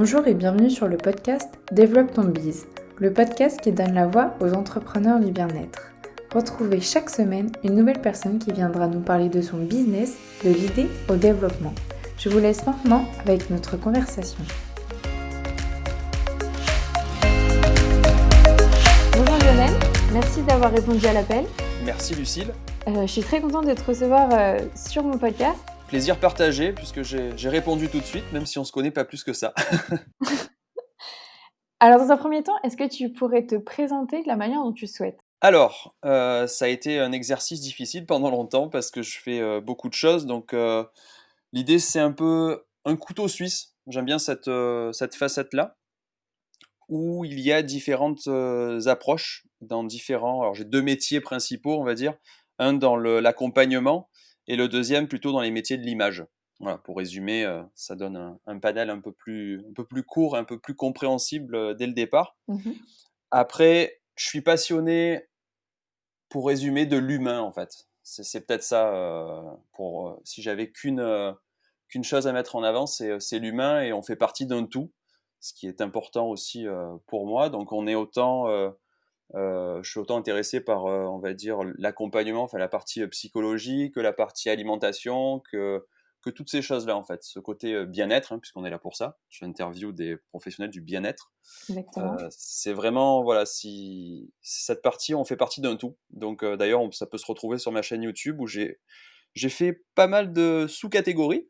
Bonjour et bienvenue sur le podcast Développe ton biz, le podcast qui donne la voix aux entrepreneurs du bien-être. Retrouvez chaque semaine une nouvelle personne qui viendra nous parler de son business, de l'idée au développement. Je vous laisse maintenant avec notre conversation. Bonjour Lionel, merci d'avoir répondu à l'appel. Merci Lucille. Je suis très contente de te recevoir sur mon podcast. Plaisir partagé puisque j'ai répondu tout de suite, même si on ne se connaît pas plus que ça. Alors dans un premier temps, est-ce que tu pourrais te présenter de la manière dont tu souhaites ? Alors, ça a été un exercice difficile pendant longtemps parce que je fais beaucoup de choses. Donc, l'idée, c'est un peu un couteau suisse. J'aime bien cette facette-là, où il y a différentes approches dans différents. Alors, j'ai deux métiers principaux, on va dire. Un dans l'accompagnement et le deuxième plutôt dans les métiers de l'image. Voilà, pour résumer, ça donne un panel un peu plus court, un peu plus compréhensible dès le départ. Après, je suis passionné, pour résumer, de l'humain en fait. C'est peut-être ça, si j'avais qu'une chose à mettre en avant, c'est l'humain et on fait partie d'un tout, ce qui est important aussi pour moi. Donc on est je suis autant intéressé par, on va dire, l'accompagnement, enfin la partie psychologie, que la partie alimentation, que toutes ces choses-là, en fait. Ce côté bien-être, hein, puisqu'on est là pour ça. Tu interviews des professionnels du bien-être. Exactement. C'est vraiment, voilà, cette partie, on fait partie d'un tout. Donc, d'ailleurs, ça peut se retrouver sur ma chaîne YouTube où j'ai fait pas mal de sous-catégories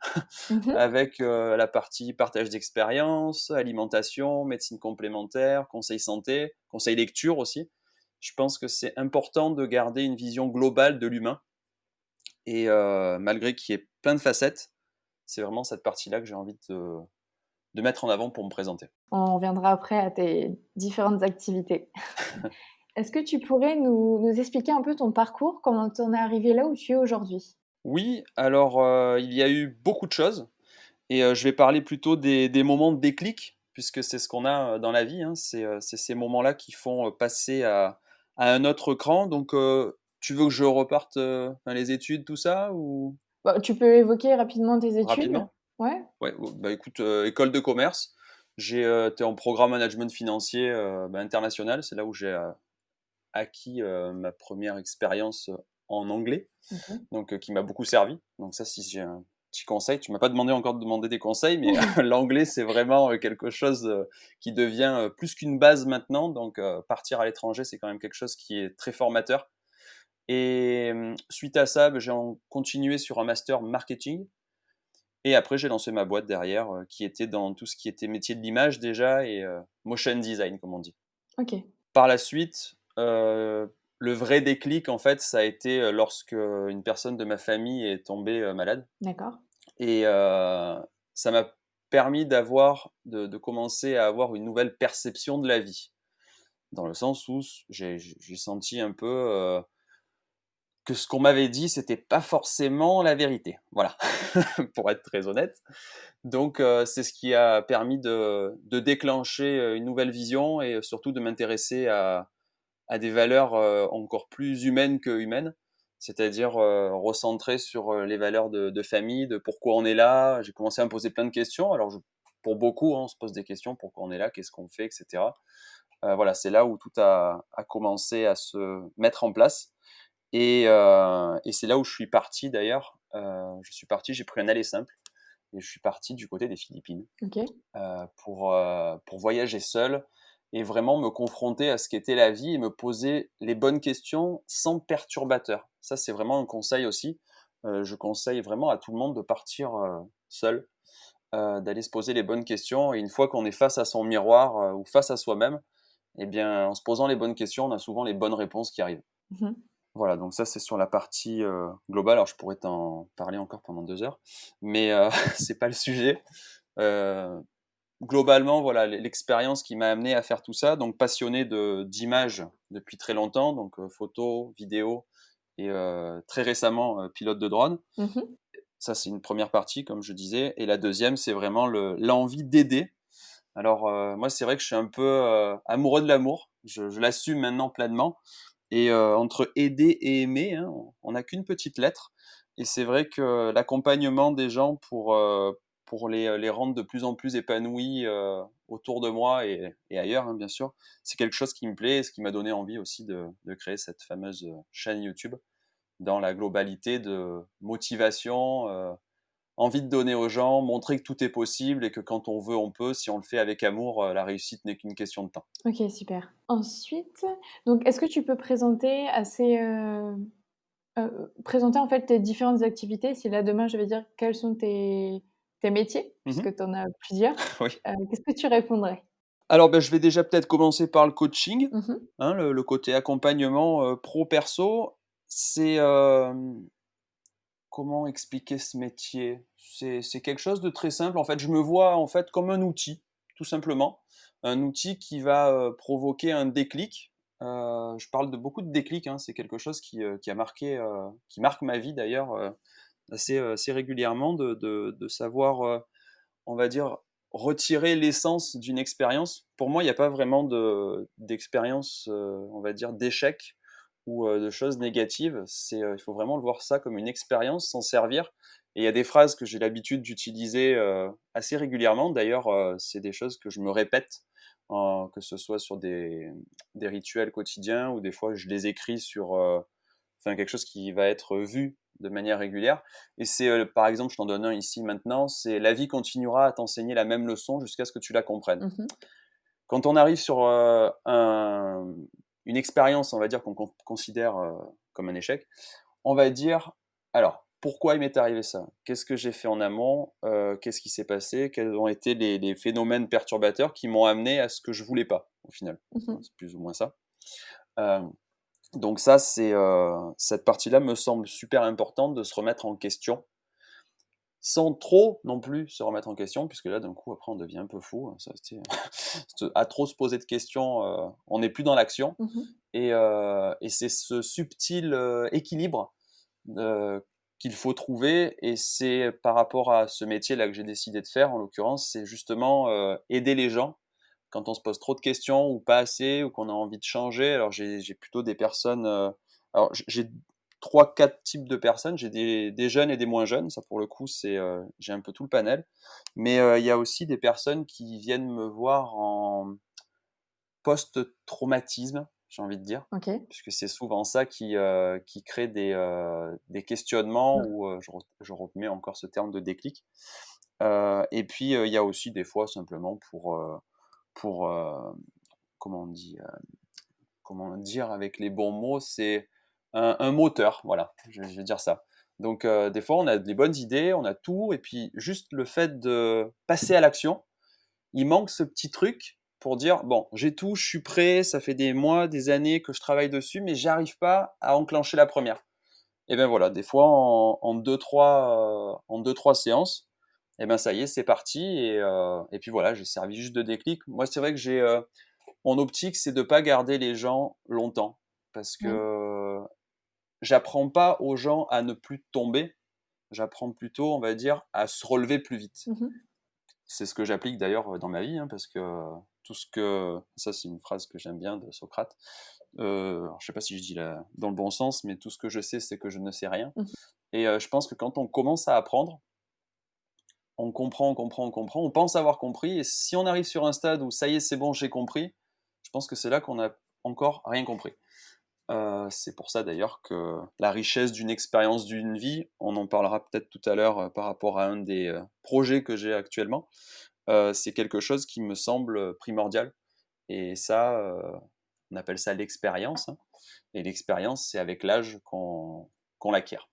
avec la partie partage d'expérience, alimentation, médecine complémentaire, conseil santé, conseil lecture aussi. Je pense que c'est important de garder une vision globale de l'humain et malgré qu'il y ait plein de facettes, c'est vraiment cette partie-là que j'ai envie de mettre en avant pour me présenter. On reviendra après à tes différentes activités. Est-ce que tu pourrais nous expliquer un peu ton parcours, comment tu en es arrivé là où tu es aujourd'hui ? Oui, alors il y a eu beaucoup de choses et je vais parler plutôt des moments de déclic puisque c'est ce qu'on a dans la vie, hein. C'est ces moments-là qui font passer à un autre cran. Donc, tu veux que je reparte les études, tout ça ou Bah, tu peux évoquer rapidement tes études? rapidement? Ouais? Ouais, bah écoute, école de commerce. J'ai été en programme management financier international. C'est là où j'ai acquis ma première expérience en anglais, OK. donc qui m'a beaucoup servi. Donc ça, si j'ai un petit conseil, tu m'as pas demandé encore de demander des conseils, mais l'anglais, c'est vraiment quelque chose qui devient plus qu'une base maintenant. Donc partir à l'étranger, c'est quand même quelque chose qui est très formateur. Et suite à ça, j'ai continué sur un master marketing. Et après, j'ai lancé ma boîte derrière, qui était dans tout ce qui était métier de l'image déjà et motion design, comme on dit. OK. Par la suite, le vrai déclic, en fait, ça a été lorsque une personne de ma famille est tombée malade. D'accord. Et ça m'a permis de commencer à avoir une nouvelle perception de la vie. Dans le sens où j'ai senti un peu que ce qu'on m'avait dit, c'était pas forcément la vérité. Voilà, pour être très honnête. Donc, c'est ce qui a permis de déclencher une nouvelle vision et surtout de m'intéresser à des valeurs encore plus humaines que humaines, c'est-à-dire recentrées sur les valeurs de famille, de pourquoi on est là. J'ai commencé à me poser plein de questions. Alors, pour beaucoup, hein, on se pose des questions, pourquoi on est là, qu'est-ce qu'on fait, etc. Voilà, c'est là où tout a commencé à se mettre en place. Et c'est là où je suis parti d'ailleurs. J'ai pris un aller simple et je suis parti du côté des Philippines OK. pour voyager seul et vraiment me confronter à ce qu'était la vie et me poser les bonnes questions sans perturbateur. Ça, c'est vraiment un conseil aussi. Je conseille vraiment à tout le monde de partir seul, d'aller se poser les bonnes questions. Et une fois qu'on est face à son miroir ou face à soi-même, eh bien, en se posant les bonnes questions, on a souvent les bonnes réponses qui arrivent. Voilà, donc ça, c'est sur la partie globale. Alors, je pourrais t'en parler encore pendant 2 heures, mais c'est pas le sujet. Euh, Globalement, voilà, l'expérience qui m'a amené à faire tout ça. Donc, passionné d'images depuis très longtemps, donc photo, vidéo, et très récemment, pilote de drone. Ça, c'est une première partie, comme je disais. Et la deuxième, c'est vraiment l'envie d'aider. Alors, moi, c'est vrai que je suis un peu amoureux de l'amour. Je l'assume maintenant pleinement. Et entre aider et aimer, hein, on n'a qu'une petite lettre. Et c'est vrai que l'accompagnement des gens pour les rendre de plus en plus épanouis autour de moi et ailleurs, hein, bien sûr. C'est quelque chose qui me plaît et ce qui m'a donné envie aussi de créer cette fameuse chaîne YouTube dans la globalité de motivation, envie de donner aux gens, montrer que tout est possible et que quand on veut, on peut. Si on le fait avec amour, la réussite n'est qu'une question de temps. OK, super. Ensuite, donc est-ce que tu peux présenter présenter en fait tes différentes activités? Si là demain je vais dire: «Quels sont tes métiers?» Mmh. puisque tu en as plusieurs, Oui. qu'est-ce que tu répondrais? Alors, je vais déjà peut-être commencer par le coaching, Mmh mh. hein, le côté accompagnement, pro perso. C'est, comment expliquer ce métier? C'est quelque chose de très simple. En fait, je me vois, en fait, comme un outil, tout simplement. Un outil qui va, provoquer un déclic. Je parle de beaucoup de déclics, hein. C'est quelque chose qui a marqué, qui marque ma vie d'ailleurs, assez régulièrement de savoir, on va dire, retirer l'essence d'une expérience. Pour moi, il n'y a pas vraiment d'expérience, on va dire, d'échec ou de choses négatives. Il faut vraiment le voir ça comme une expérience, s'en servir. Et il y a des phrases que j'ai l'habitude d'utiliser assez régulièrement. D'ailleurs, c'est des choses que je me répète, que ce soit sur des rituels quotidiens ou des fois je les écris sur enfin, quelque chose qui va être vu de manière régulière. Et c'est, par exemple, je t'en donne un ici maintenant, c'est: «La vie continuera à t'enseigner la même leçon jusqu'à ce que tu la comprennes». Mmh. Quand on arrive sur une expérience, on va dire, qu'on considère comme un échec, on va dire: «Alors, pourquoi il m'est arrivé ça? Qu'est-ce que j'ai fait en amont? Qu'est-ce qui s'est passé? Quels ont été les phénomènes perturbateurs qui m'ont amené à ce que je voulais pas, au final?» Mmh. C'est plus ou moins ça. Euh, donc ça, cette partie-là me semble super importante de se remettre en question, sans trop non plus se remettre en question, puisque là, d'un coup, après, on devient un peu fou, hein, ça, à trop se poser de questions, on n'est plus dans l'action. Mmh. Et c'est ce subtil équilibre qu'il faut trouver. Et c'est par rapport à ce métier-là que j'ai décidé de faire, en l'occurrence, c'est justement aider les gens quand on se pose trop de questions ou pas assez, ou qu'on a envie de changer. Alors j'ai plutôt des personnes, alors j'ai 3-4 types de personnes. J'ai des jeunes et des moins jeunes, ça pour le coup j'ai un peu tout le panel. Mais il y a aussi des personnes qui viennent me voir en post-traumatisme, j'ai envie de dire, OK. puisque c'est souvent ça qui crée des questionnements, Mmh. ou je remets encore ce terme de déclic. Et puis il y a aussi des fois simplement pour comment on dit, comment dire avec les bons mots, c'est un moteur, voilà, je vais dire ça. Donc des fois, on a des bonnes idées, on a tout, et puis juste le fait de passer à l'action, il manque ce petit truc pour dire: «Bon, j'ai tout, je suis prêt, ça fait des mois, des années que je travaille dessus, mais j'arrive pas à enclencher la première». Et ben voilà, des fois en 2-3 en 2-3 séances, et ben ça y est, c'est parti. Et puis voilà, j'ai servi juste de déclic. Moi, c'est vrai que mon optique, c'est de pas garder les gens longtemps, parce Ouais. que j'apprends pas aux gens à ne plus tomber, j'apprends plutôt, on va dire, à se relever plus vite. Mmh. C'est ce que j'applique d'ailleurs dans ma vie, hein, parce que tout ce que ça, c'est une phrase que j'aime bien de Socrate. Alors je sais pas si je dis dans le bon sens, mais tout ce que je sais, c'est que je ne sais rien. Mmh. Et je pense que quand on commence à apprendre, on comprend, on comprend, on comprend, on pense avoir compris, et si on arrive sur un stade où ça y est, c'est bon, j'ai compris, je pense que c'est là qu'on a encore rien compris. C'est pour ça d'ailleurs que la richesse d'une expérience d'une vie, on en parlera peut-être tout à l'heure par rapport à un des projets que j'ai actuellement, c'est quelque chose qui me semble primordial. Et ça, on appelle ça l'expérience, hein. Et l'expérience, c'est avec l'âge qu'on l'acquiert.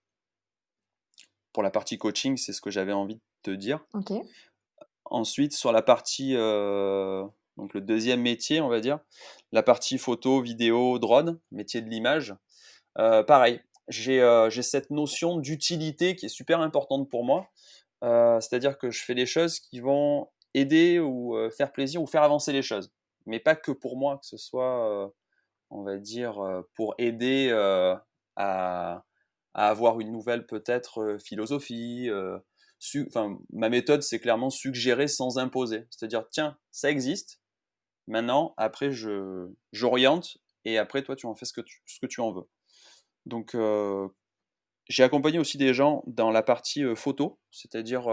Pour la partie coaching, c'est ce que j'avais envie de te dire. OK. Ensuite, sur la partie, donc le deuxième métier, on va dire, la partie photo, vidéo, drone, métier de l'image, pareil, j'ai cette notion d'utilité qui est super importante pour moi. C'est-à-dire que je fais des choses qui vont aider ou faire plaisir ou faire avancer les choses. Mais pas que pour moi, que ce soit, on va dire, pour aider à, à avoir une nouvelle peut-être philosophie. Enfin, ma méthode, c'est clairement suggérer sans imposer. C'est-à-dire, tiens, ça existe, maintenant, après, j'oriente, et après, toi, tu en fais ce que tu en veux. Donc, j'ai accompagné aussi des gens dans la partie photo, c'est-à-dire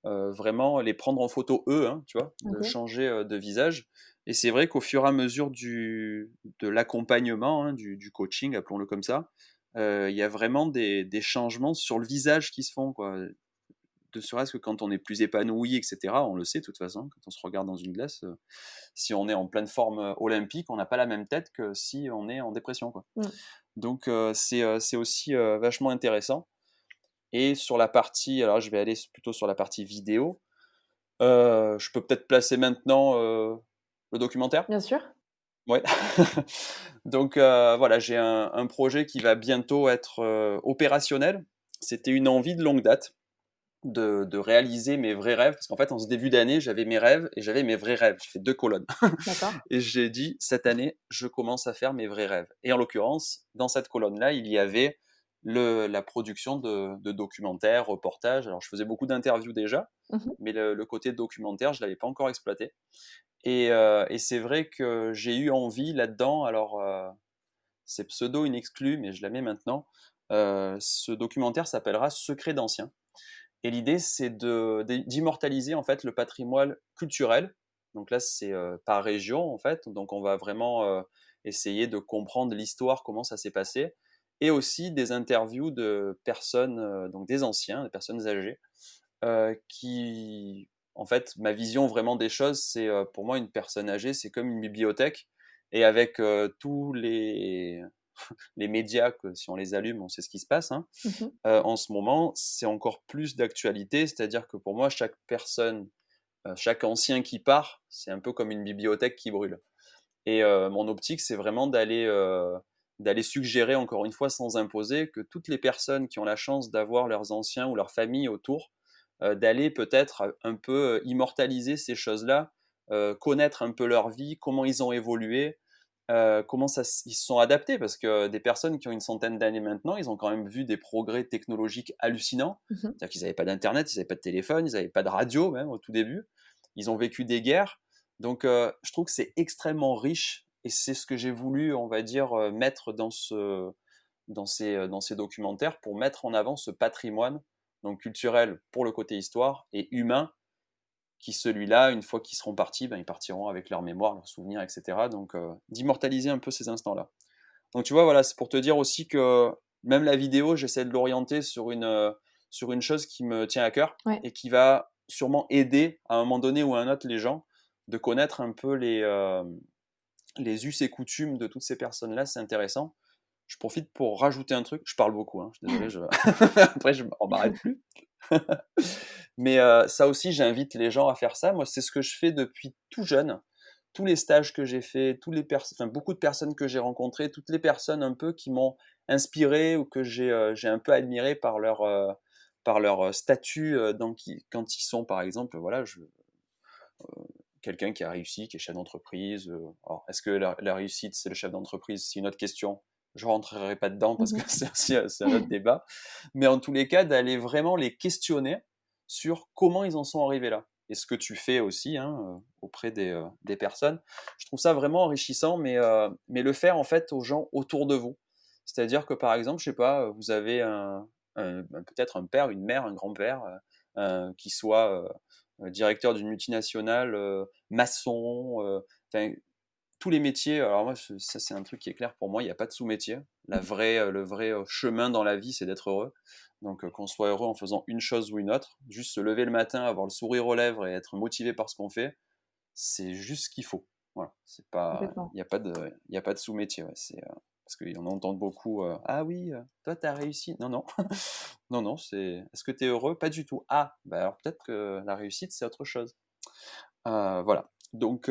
vraiment les prendre en photo eux, hein, tu vois, de OK. changer de visage. Et c'est vrai qu'au fur et à mesure de l'accompagnement, hein, du coaching, appelons-le comme ça, il y a vraiment des changements sur le visage qui se font, quoi. De serait-ce que quand on est plus épanoui, et cetera, on le sait de toute façon, quand on se regarde dans une glace, si on est en pleine forme olympique, on n'a pas la même tête que si on est en dépression, quoi. Mmh. Donc c'est aussi vachement intéressant. Et sur la partie, alors je vais aller plutôt sur la partie vidéo. Je peux peut-être placer maintenant le documentaire. Bien sûr. Ouais. Donc voilà, j'ai un projet qui va bientôt être opérationnel. C'était une envie de longue date de réaliser mes vrais rêves, parce qu'en fait, en ce début d'année, j'avais mes rêves et j'avais mes vrais rêves. J'ai fait 2 colonnes. D'accord. Et j'ai dit, cette année, je commence à faire mes vrais rêves. Et en l'occurrence, dans cette colonne-là, il y avait la production de documentaires, reportages. Alors, je faisais beaucoup d'interviews déjà, Mmh. mais le côté documentaire, je ne l'avais pas encore exploité. Et c'est vrai que j'ai eu envie là-dedans, alors c'est pseudo inexclu, mais je la mets maintenant. Ce documentaire s'appellera Secret d'anciens. Et l'idée, c'est d'immortaliser en fait le patrimoine culturel. Donc là, c'est par région en fait. Donc on va vraiment essayer de comprendre l'histoire, comment ça s'est passé, et aussi des interviews de personnes, donc des anciens, des personnes âgées, qui, en fait, ma vision vraiment des choses, c'est pour moi une personne âgée, c'est comme une bibliothèque, et avec tous les médias que si on les allume, on sait ce qui se passe, hein. Mmh. En ce moment, c'est encore plus d'actualité, c'est-à-dire que pour moi, chaque personne, chaque ancien qui part, c'est un peu comme une bibliothèque qui brûle. Et mon optique, c'est vraiment d'aller suggérer, encore une fois, sans imposer, que toutes les personnes qui ont la chance d'avoir leurs anciens ou leur famille autour, d'aller peut-être un peu immortaliser ces choses-là, connaître un peu leur vie, comment ils ont évolué, comment ils se sont adaptés, parce que des personnes qui ont une centaine d'années maintenant, ils ont quand même vu des progrès technologiques hallucinants. Mmh. C'est-à-dire qu'ils n'avaient pas d'internet, ils n'avaient pas de téléphone, ils n'avaient pas de radio même au tout début. Ils ont vécu des guerres. Donc je trouve que c'est extrêmement riche, et c'est ce que j'ai voulu, on va dire, mettre dans ces documentaires, pour mettre en avant ce patrimoine, donc culturel pour le côté histoire, et humain, qui celui-là, une fois qu'ils seront partis, ben, ils partiront avec leur mémoire, leurs souvenirs, etc. Donc, d'immortaliser un peu ces instants-là. Donc, tu vois, voilà, c'est pour te dire aussi que même la vidéo, j'essaie de l'orienter sur une chose qui me tient à cœur, Ouais. et qui va sûrement aider à un moment donné ou à un autre les gens de connaître un peu les us et coutumes de toutes ces personnes-là. C'est intéressant. Je profite pour rajouter un truc. Je parle beaucoup, hein, je suis désolé, après on m'arrête plus. Mais ça aussi, j'invite les gens à faire ça. Moi, c'est ce que je fais depuis tout jeune. Tous les stages que j'ai faits, enfin, beaucoup de personnes que j'ai rencontrées, toutes les personnes un peu qui m'ont inspiré, ou que j'ai un peu admiré par leur statut quand ils sont, par exemple, voilà, quelqu'un qui a réussi, qui est chef d'entreprise. Alors, est-ce que la réussite, c'est le chef d'entreprise? C'est une autre question. Je ne rentrerai pas dedans parce que Mmh. c'est un autre débat. Mais en tous les cas, d'aller vraiment les questionner sur comment ils en sont arrivés là. Et ce que tu fais aussi, hein, auprès des personnes. Je trouve ça vraiment enrichissant, mais le faire en fait aux gens autour de vous. C'est-à-dire que par exemple, je sais pas, vous avez peut-être un père, une mère, un grand-père qui soit directeur d'une multinationale, maçon, enfin, tous les métiers. Alors moi, ça c'est un truc qui est clair pour moi, il n'y a pas de sous-métier. Le vrai chemin dans la vie, c'est d'être heureux. Donc qu'on soit heureux en faisant une chose ou une autre, juste se lever le matin, avoir le sourire aux lèvres et être motivé par ce qu'on fait, c'est juste ce qu'il faut. Voilà, c'est pas, Complètement. il y a pas de sous-métier. Ouais. Parce qu'on entend beaucoup. Ah oui, toi t'as réussi. Non non, non non. Est-ce que t'es heureux? Pas du tout. Ah, bah alors peut-être que la réussite c'est autre chose. Voilà. Donc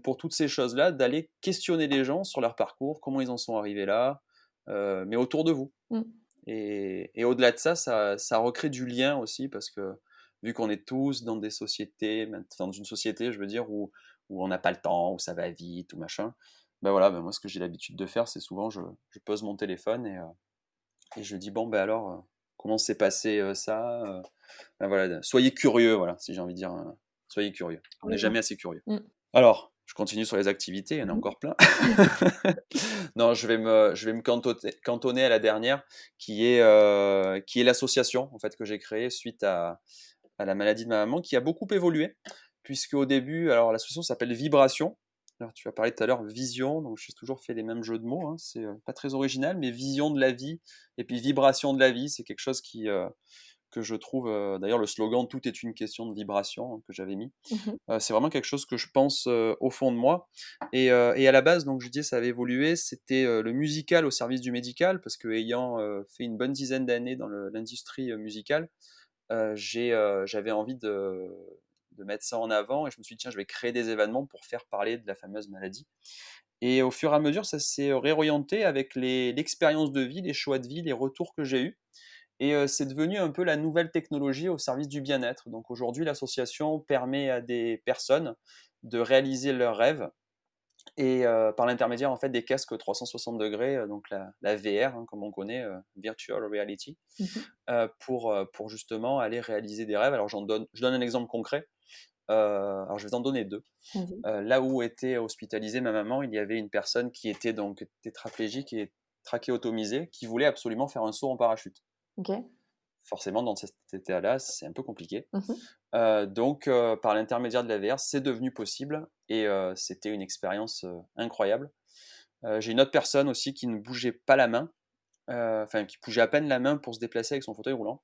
pour toutes ces choses-là, d'aller questionner les gens sur leur parcours, comment ils en sont arrivés là, mais autour de vous. Mmh. Et au-delà de ça, ça recrée du lien aussi, parce que vu qu'on est tous dans des sociétés, dans une société, je veux dire, où on n'a pas le temps, où ça va vite, ou machin, ben voilà, ben moi ce que j'ai l'habitude de faire, c'est souvent je pose mon téléphone et je dis bon ben alors, comment s'est passé ça ben voilà, soyez curieux, voilà, si j'ai envie de dire, soyez curieux. On n'est Complètement. jamais assez curieux. Mmh. Alors, je continue sur les activités, il y en a Mmh. encore plein. Non, je vais me cantonner à la dernière, qui est l'association en fait que j'ai créée suite à la maladie de ma maman, qui a beaucoup évolué, puisque au début, alors l'association s'appelle Vibration. Alors, tu as parlé tout à l'heure vision, donc j'ai toujours fait les mêmes jeux de mots, hein, c'est pas très original, mais vision de la vie, et puis vibration de la vie, c'est quelque chose que je trouve, d'ailleurs le slogan «Tout est une question de vibration» hein, que j'avais mis, Mmh. c'est vraiment quelque chose que je pense au fond de moi. Et à la base, donc je disais, ça avait évolué, c'était le musical au service du médical, parce que ayant fait une bonne dizaine d'années dans l'industrie musicale, j'avais envie de mettre ça en avant, et je me suis dit, tiens, je vais créer des événements pour faire parler de la fameuse maladie. Et au fur et à mesure, ça s'est réorienté avec l'expérience de vie, les choix de vie, les retours que j'ai eus. Et c'est devenu un peu la nouvelle technologie au service du bien-être. Donc aujourd'hui, l'association permet à des personnes de réaliser leurs rêves, et par l'intermédiaire en fait des casques 360 degrés, donc la VR, hein, comme on connaît, Virtual Reality, Mmh. pour justement aller réaliser des rêves. Alors je donne un exemple concret. Alors je vais en donner deux. Vas-y. Là où était hospitalisée ma maman, il y avait une personne qui était donc tétraplégique et trachéotomisée, qui voulait absolument faire un saut en parachute. OK. Forcément, dans cet état-là, c'est un peu compliqué. Mmh. Donc, par l'intermédiaire de la VR, c'est devenu possible, et c'était une expérience incroyable. J'ai une autre personne aussi qui ne bougeait pas la main, enfin qui bougeait à peine la main pour se déplacer avec son fauteuil roulant.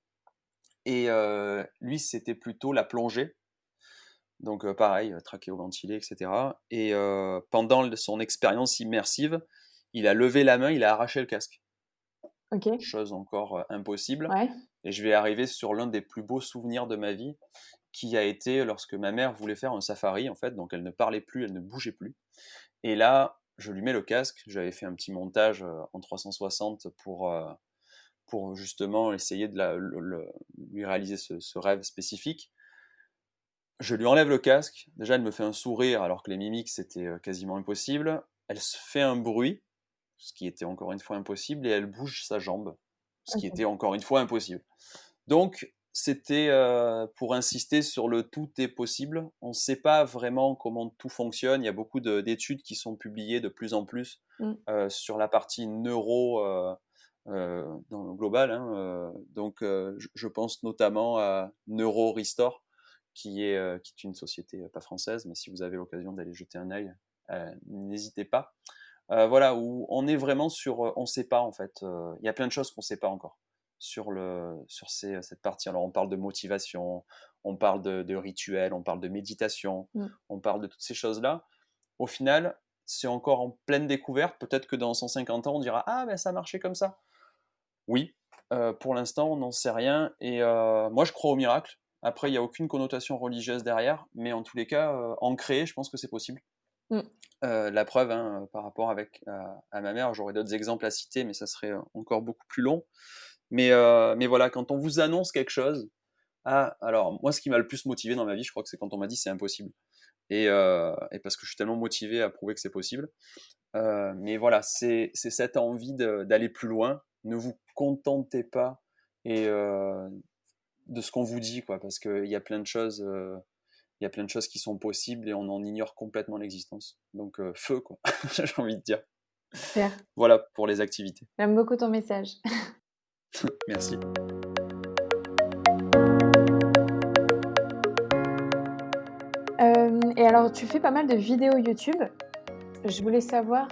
Et lui, c'était plutôt la plongée. Donc, pareil, trachéoventilé, etc. Et pendant son expérience immersive, il a levé la main, il a arraché le casque. OK. Chose encore impossible. Ouais. Et je vais arriver sur l'un des plus beaux souvenirs de ma vie, qui a été lorsque ma mère voulait faire un safari, en fait, donc elle ne parlait plus, elle ne bougeait plus. Et là, je lui mets le casque, j'avais fait un petit montage en 360 pour justement essayer de lui réaliser ce rêve spécifique. Je lui enlève le casque, déjà elle me fait un sourire alors que les mimiques c'était quasiment impossible. Elle se fait un bruit, ce qui était encore une fois impossible, et elle bouge sa jambe, ce qui était OK. encore une fois impossible. Donc, c'était pour insister sur le tout est possible. On ne sait pas vraiment comment tout fonctionne. Il y a beaucoup d'études qui sont publiées de plus en plus Mmh. sur la partie neuro dans le global, hein. Donc, je pense notamment à Neuro Restore, qui est une société pas française, mais si vous avez l'occasion d'aller jeter un œil, n'hésitez pas. Voilà, où on est vraiment sur, on ne sait pas en fait. Il y a plein de choses qu'on ne sait pas encore sur cette partie. Alors on parle de motivation, on parle de rituels, on parle de méditation, Mmh. on parle de toutes ces choses-là. Au final, c'est encore en pleine découverte. Peut-être que dans 150 ans, on dira ah ben ça marchait comme ça. Oui, pour l'instant, on n'en sait rien. Et moi, je crois au miracle. Après, il n'y a aucune connotation religieuse derrière, mais en tous les cas, en créer, je pense que c'est possible. Mmh. La preuve, hein, par rapport à ma mère, j'aurais d'autres exemples à citer, mais ça serait encore beaucoup plus long. Mais voilà, quand on vous annonce quelque chose, ah, alors moi, ce qui m'a le plus motivé dans ma vie, je crois que c'est quand on m'a dit c'est impossible. Et parce que je suis tellement motivé à prouver que c'est possible. Mais voilà, c'est cette envie d'aller plus loin. Ne vous contentez pas et de ce qu'on vous dit, quoi, parce qu'il y a plein de choses. Il y a plein de choses qui sont possibles et on en ignore complètement l'existence. Donc, feu, quoi, j'ai envie de dire. Super. Voilà pour les activités. J'aime beaucoup ton message. Merci. Et alors tu fais pas mal de vidéos YouTube. Je voulais savoir,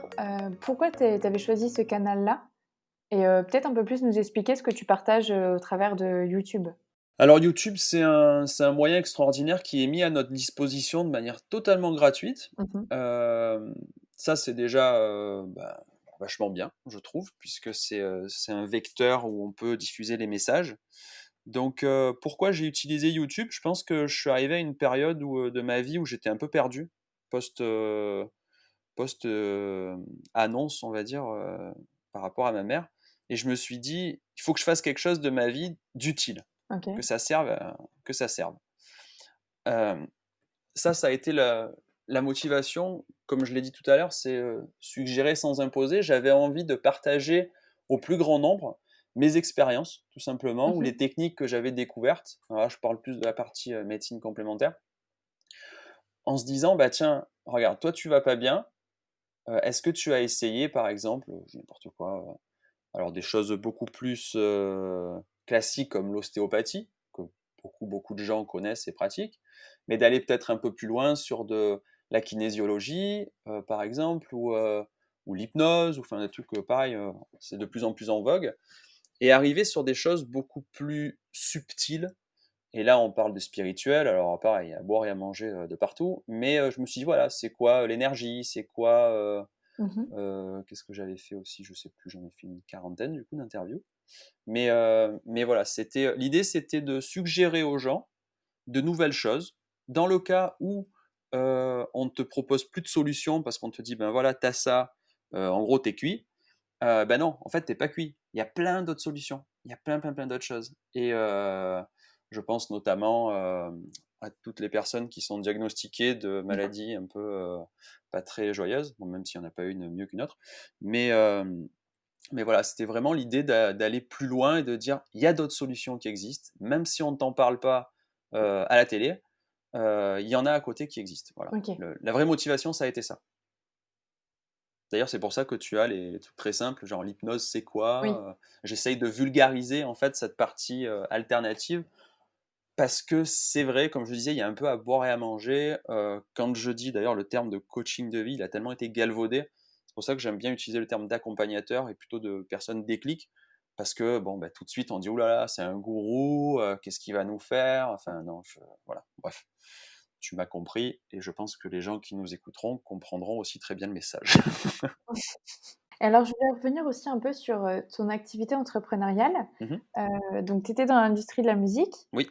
pourquoi tu avais choisi ce canal-là? Et peut-être un peu plus nous expliquer ce que tu partages, au travers de YouTube? Alors YouTube, c'est un moyen extraordinaire qui est mis à notre disposition de manière totalement gratuite. Mmh. Hem, Ça, c'est déjà, vachement bien, je trouve, puisque c'est un vecteur où on peut diffuser les messages. Donc, pourquoi j'ai utilisé YouTube? Je pense que je suis arrivé à une période de ma vie où j'étais un peu perdu, post, post, annonce, on va dire, par rapport à ma mère, et je me suis dit: «Il faut que je fasse quelque chose de ma vie d'utile, que OK. ça serve, que ça serve». Hem, Ça a été la motivation, comme je l'ai dit tout à l'heure, c'est, suggérer sans imposer. J'avais envie de partager au plus grand nombre mes expériences, tout simplement, ou les Mmh. techniques que j'avais découvertes. Alors là, je parle plus de la partie, médecine complémentaire, en se disant: «Bah, tiens, regarde, toi, tu vas pas bien, est-ce que tu as essayé, par exemple, je dis n'importe quoi, alors des choses beaucoup plus, classiques comme l'ostéopathie, que beaucoup de gens connaissent et pratiquent, mais d'aller peut-être un peu plus loin sur de la kinésiologie, par exemple, ou l'hypnose, ou enfin des trucs pareil, c'est de plus en plus en vogue, et arriver sur des choses beaucoup plus subtiles. Et là, on parle de spirituel, alors pareil, à boire et à manger de partout, mais je me suis dit, voilà, c'est quoi l'énergie, c'est quoi, Mmh. qu'est-ce que j'avais fait aussi, je sais plus, j'en ai fait une quarantaine du coup d'interviews. Mais voilà, l'idée, c'était de suggérer aux gens de nouvelles choses. Dans le cas où on ne te propose plus de solution parce qu'on te dit, ben voilà, t'as ça, en gros, t'es cuit. Ben non, en fait, t'es pas cuit. Il y a plein d'autres solutions. Il y a plein d'autres choses. Et je pense notamment à toutes les personnes qui sont diagnostiquées de maladies un peu pas très joyeuses, bon, même s'il n'y en a pas une mieux qu'une autre. Mais, euh, mais voilà, c'était vraiment l'idée d'aller plus loin et de dire, il y a d'autres solutions qui existent, même si on ne t'en parle pas à la télé, il y en a à côté qui existent. Voilà. OK. La vraie motivation, ça a été ça. D'ailleurs, c'est pour ça que tu as les trucs très simples, genre l'hypnose, c'est Oui. quoi? J'essaye de vulgariser en fait cette partie alternative parce que c'est vrai, comme je disais, il y a un peu à boire et à manger. Quand je dis d'ailleurs le terme de coaching de vie, il a tellement été galvaudé. C'est pour ça que j'aime bien utiliser le terme d'accompagnateur et plutôt de personne déclic. Parce que bon, bah, tout de suite, on dit, oh là là, c'est un gourou, qu'est-ce qu'il va nous faire? Enfin, non, voilà, bref. Tu m'as compris et je pense que les gens qui nous écouteront comprendront aussi très bien le message. Et alors je voulais revenir aussi un peu sur, ton activité entrepreneuriale. Mhm. Donc tu étais dans l'industrie de la musique. Oui,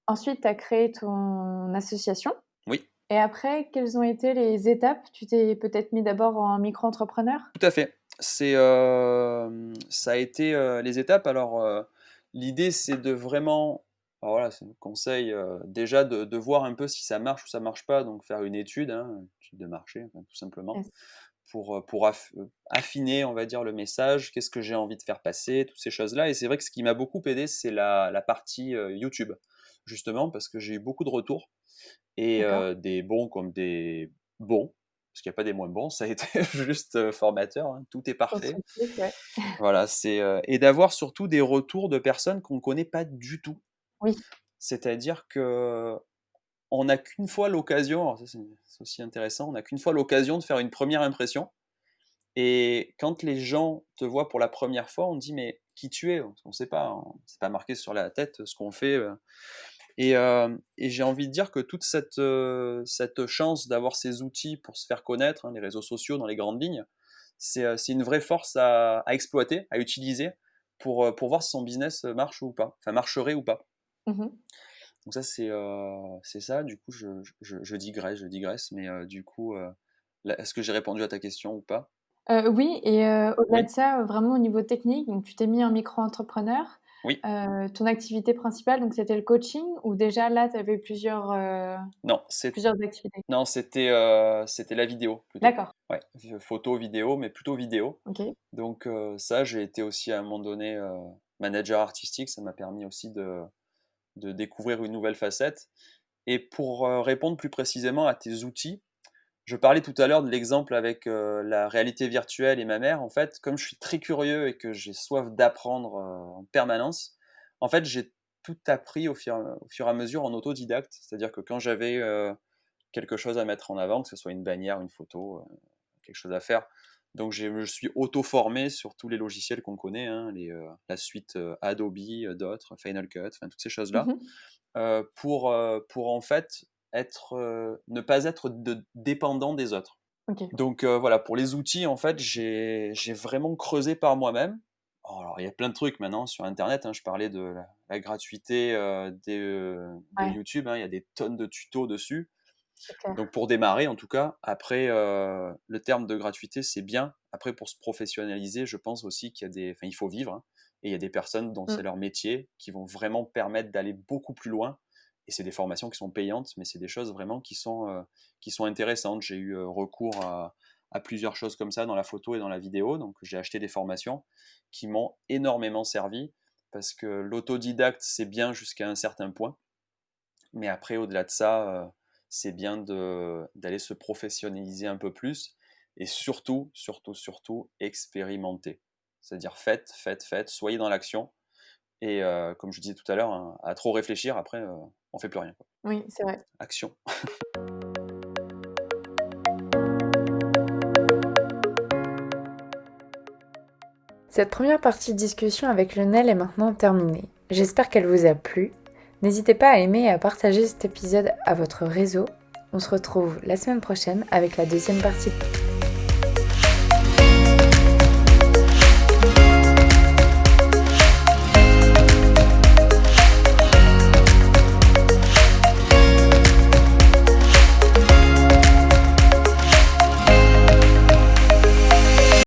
Ensuite, tu as créé ton association oui. et après, quelles ont été les étapes? Tu t'es peut-être mis d'abord en micro-entrepreneur? Tout à fait. Ça a été les étapes. Alors, l'idée, c'est de vraiment. Alors voilà, c'est un conseil déjà de voir un peu si ça marche ou ça marche pas. Donc, faire une étude de marché, enfin, tout simplement, Yes. pour affiner, on va dire, le message. Qu'est-ce que j'ai envie de faire passer, toutes ces choses-là. Et c'est vrai que ce qui m'a beaucoup aidé, c'est la partie YouTube, justement, parce que j'ai eu beaucoup de retours et D'accord. des bons comme des bons, parce qu'il n'y a pas des moins bons, ça a été juste formateur, hein, tout est parfait. Constructif, ouais. Voilà, et d'avoir surtout des retours de personnes qu'on ne connaît pas du tout. Oui. C'est-à-dire que on n'a qu'une fois l'occasion, alors ça c'est aussi intéressant, on n'a qu'une fois l'occasion de faire une première impression. Et quand les gens te voient pour la première fois, on dit mais qui tu es? On ne sait pas, c'est pas marqué sur la tête ce qu'on fait. Et j'ai envie de dire que toute cette chance d'avoir ces outils pour se faire connaître, hein, les réseaux sociaux dans les grandes lignes, c'est une vraie force à exploiter, à utiliser pour voir si son business marche ou pas, enfin marcherait ou pas. Mmh. Donc ça, c'est ça. Du coup, je digresse, mais du coup, est-ce que j'ai répondu à ta question ou pas? Oui et au-delà de Oui, ça, vraiment au niveau technique, donc tu t'es mis en micro-entrepreneur. oui. Ton activité principale, donc c'était le coaching ou déjà là, tu avais Non, plusieurs activités? non, c'était la vidéo plutôt. D'accord, Ouais, photo, vidéo, mais plutôt vidéo. OK. Donc ça, j'ai été aussi à un moment donné manager artistique, ça m'a permis aussi de découvrir une nouvelle facette. Et pour répondre plus précisément à tes outils, je parlais tout à l'heure de l'exemple avec la réalité virtuelle et ma mère. En fait, comme je suis très curieux et que j'ai soif d'apprendre en permanence, en fait, j'ai tout appris au fur et à mesure en autodidacte. C'est-à-dire que quand j'avais quelque chose à mettre en avant, que ce soit une bannière, une photo, quelque chose à faire. Donc je me suis auto-formé sur tous les logiciels qu'on connaît, hein, la suite Adobe, d'autres, Final Cut, enfin toutes ces choses-là, Mmh. pour en fait ne pas être dépendant des autres. OK. Donc voilà, pour les outils, en fait, j'ai vraiment creusé par moi-même. Oh, alors, il y a plein de trucs maintenant sur Internet, hein, je parlais de la gratuité de Ouais, YouTube, hein, il y a des tonnes de tutos dessus. c'est clair. Donc pour démarrer en tout cas, après le terme de gratuité c'est bien. Après pour se professionnaliser, je pense aussi enfin il faut vivre, hein, et il y a des personnes dont c'est Mmh. leur métier qui vont vraiment permettre d'aller beaucoup plus loin. Et c'est des formations qui sont payantes, mais c'est des choses vraiment qui sont intéressantes. J'ai eu recours à plusieurs choses comme ça dans la photo et dans la vidéo. Donc j'ai acheté des formations qui m'ont énormément servi parce que l'autodidacte c'est bien jusqu'à un certain point. Mais après, au-delà de ça, c'est bien d'aller se professionnaliser un peu plus et surtout, expérimenter. C'est-à-dire faites, soyez dans l'action Et comme je disais tout à l'heure, hein, à trop réfléchir, après, on fait plus rien, quoi. Oui, c'est vrai. Action. Cette première partie de discussion avec Lionel est maintenant terminée. J'espère qu'elle vous a plu. N'hésitez pas à aimer et à partager cet épisode à votre réseau. On se retrouve la semaine prochaine avec la deuxième partie.